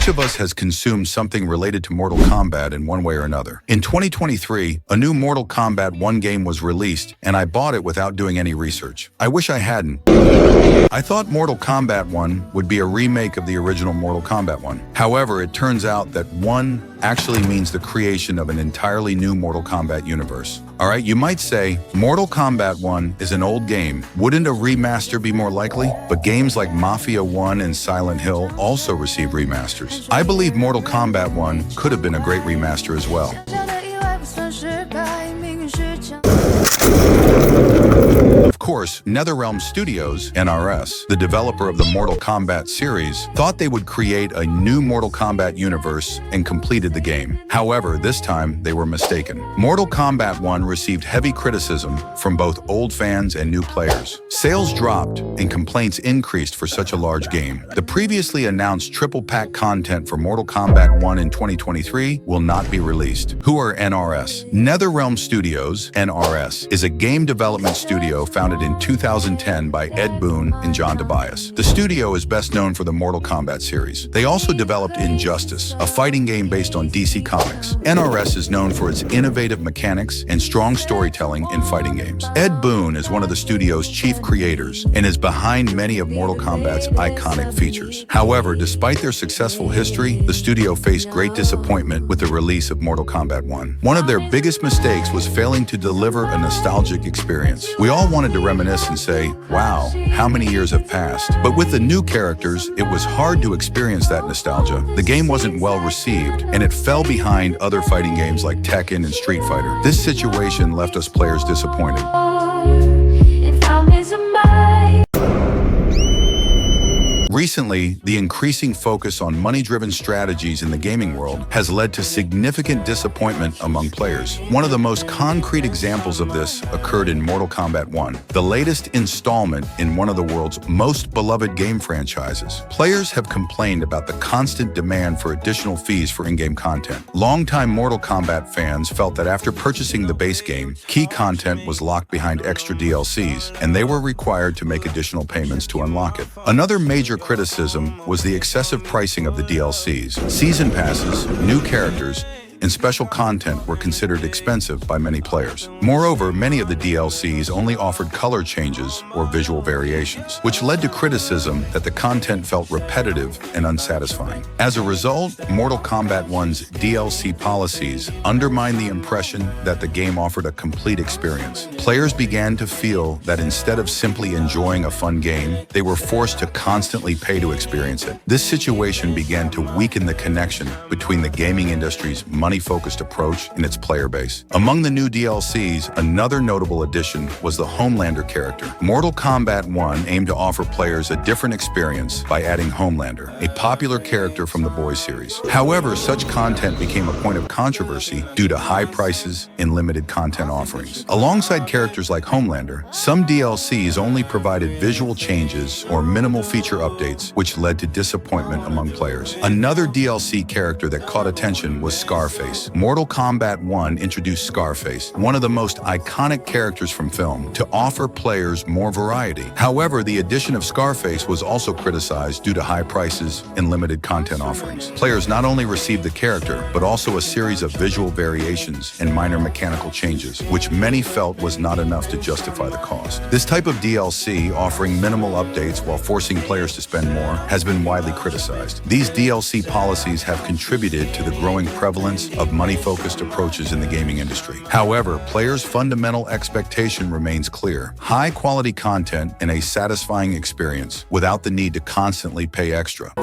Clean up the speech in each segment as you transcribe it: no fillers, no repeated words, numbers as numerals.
Each of us has consumed something related to Mortal Kombat in one way or another. In 2023, a new Mortal Kombat 1 game was released, and I bought it without doing any research. I wish I hadn't. I thought Mortal Kombat 1 would be a remake of the original Mortal Kombat 1. However, it turns out that 1 actually means the creation of an entirely new Mortal Kombat universe. Alright, you might say, Mortal Kombat 1 is an old game. Wouldn't a remaster be more likely? But games like Mafia 1 and Silent Hill also received remasters. I believe Mortal Kombat 1 could have been a great remaster as well. Of course, NetherRealm Studios, NRS, the developer of the Mortal Kombat series, thought they would create a new Mortal Kombat universe and completed the game. However, this time they were mistaken. Mortal Kombat 1 received heavy criticism from both old fans and new players. Sales dropped and complaints increased for such a large game. The previously announced triple pack content for Mortal Kombat 1 in 2023 will not be released. Who are NRS? NetherRealm Studios, NRS, is a game development studio founded in 2010 by Ed Boon and John Tobias. The studio is best known for the Mortal Kombat series. They also developed Injustice, a fighting game based on DC Comics. NRS is known for its innovative mechanics and strong storytelling in fighting games. Ed Boon is one of the studio's chief creators and is behind many of Mortal Kombat's iconic features. However, despite their successful history, the studio faced great disappointment with the release of Mortal Kombat 1. One of their biggest mistakes was failing to deliver a nostalgic experience. We all wanted to reminisce and say, wow, how many years have passed? But with the new characters, it was hard to experience that nostalgia. The game wasn't well received, and it fell behind other fighting games like Tekken and Street Fighter. This situation left us players disappointed. Recently, the increasing focus on money-driven strategies in the gaming world has led to significant disappointment among players. One of the most concrete examples of this occurred in Mortal Kombat 1, the latest installment in one of the world's most beloved game franchises. Players have complained about the constant demand for additional fees for in-game content. Longtime Mortal Kombat fans felt that after purchasing the base game, key content was locked behind extra DLCs, and they were required to make additional payments to unlock it. Another major criticism was the excessive pricing of the DLCs. Season passes, new characters, and special content were considered expensive by many players. Moreover, many of the DLCs only offered color changes or visual variations, which led to criticism that the content felt repetitive and unsatisfying. As a result, Mortal Kombat 1's DLC policies undermined the impression that the game offered a complete experience. Players began to feel that instead of simply enjoying a fun game, they were forced to constantly pay to experience it. This situation began to weaken the connection between the gaming industry's money-focused approach and its player base. Among the new DLCs, another notable addition was the Homelander character. Mortal Kombat 1 aimed to offer players a different experience by adding Homelander, a popular character from the Boys series. However, such content became a point of controversy due to high prices and limited content offerings. Alongside characters like Homelander, some DLCs only provided visual changes or minimal feature updates, which led to disappointment among players. Another DLC character that caught attention was Scarface. Mortal Kombat 1 introduced Scarface, one of the most iconic characters from film, to offer players more variety. However, the addition of Scarface was also criticized due to high prices and limited content offerings. Players not only received the character, but also a series of visual variations and minor mechanical changes, which many felt was not enough to justify the cost. This type of DLC, offering minimal updates while forcing players to spend more, has been widely criticized. These DLC policies have contributed to the growing prevalence of money-focused approaches in the gaming industry. However, players' fundamental expectation remains clear: high-quality content and a satisfying experience without the need to constantly pay extra.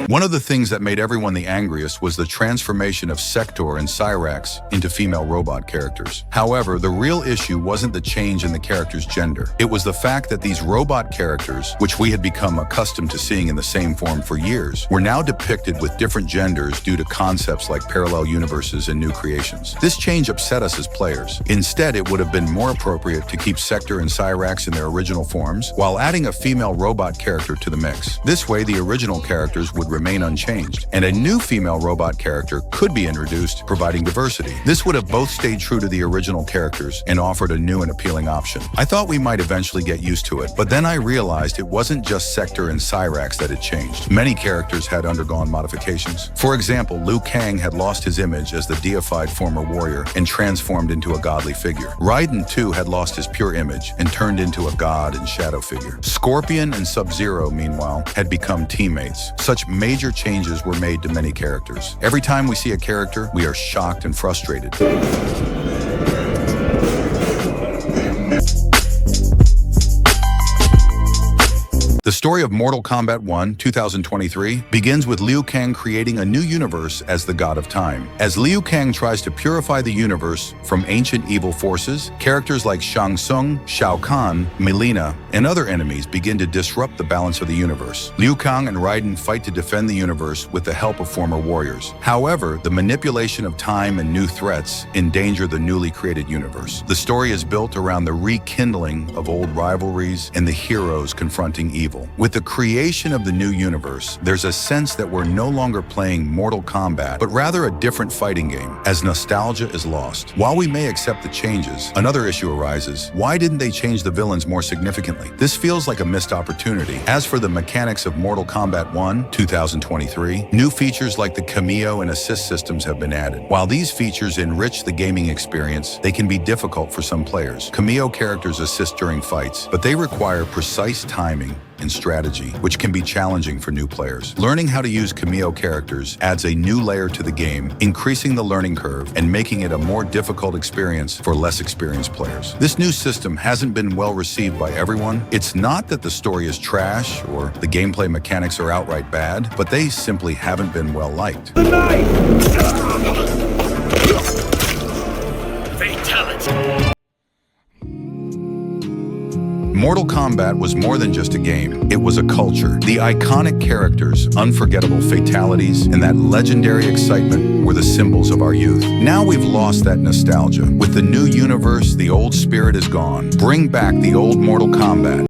One of the things that made everyone the angriest was the transformation of Sector and Cyrax into female robot characters. However, the real issue wasn't the change in the character's gender. It was the fact that these robot characters, which we had become accustomed to seeing in the same form for years, were now depicted with different genders due to concepts like parallel universes and new creations. This change upset us as players. Instead, it would have been more appropriate to keep Sector and Cyrax in their original forms while adding a female robot character to the mix. This way, the original original characters would remain unchanged, and a new female robot character could be introduced, providing diversity. This would have both stayed true to the original characters and offered a new and appealing option. I thought we might eventually get used to it, but then I realized it wasn't just Sector and Cyrax that had changed. Many characters had undergone modifications. For example, Liu Kang had lost his image as the deified former warrior and transformed into a godly figure. Raiden too had lost his pure image and turned into a god and shadow figure. Scorpion and Sub-Zero, meanwhile, had become teammates. Such major changes were made to many characters. Every time we see a character, we are shocked and frustrated. The story of Mortal Kombat 1, 2023 begins with Liu Kang creating a new universe as the God of Time. As Liu Kang tries to purify the universe from ancient evil forces, characters like Shang Tsung, Shao Kahn, Mileena, and other enemies begin to disrupt the balance of the universe. Liu Kang and Raiden fight to defend the universe with the help of former warriors. However, the manipulation of time and new threats endanger the newly created universe. The story is built around the rekindling of old rivalries and the heroes confronting evil. With the creation of the new universe, there's a sense that we're no longer playing Mortal Kombat, but rather a different fighting game, as nostalgia is lost. While we may accept the changes, another issue arises. Why didn't they change the villains more significantly? This feels like a missed opportunity. As for the mechanics of Mortal Kombat 1, 2023, new features like the cameo and assist systems have been added. While these features enrich the gaming experience, they can be difficult for some players. Cameo characters assist during fights, but they require precise timing and strategy, which can be challenging for new players. Learning how to use cameo characters adds a new layer to the game, increasing the learning curve and making it a more difficult experience for less experienced players. This new system hasn't been well received by everyone. It's not that the story is trash or the gameplay mechanics are outright bad, but they simply haven't been well liked. Fatality. Mortal Kombat was more than just a game. It was a culture. The iconic characters, unforgettable fatalities, and that legendary excitement were the symbols of our youth. Now we've lost that nostalgia. With the new universe, the old spirit is gone. Bring back the old Mortal Kombat.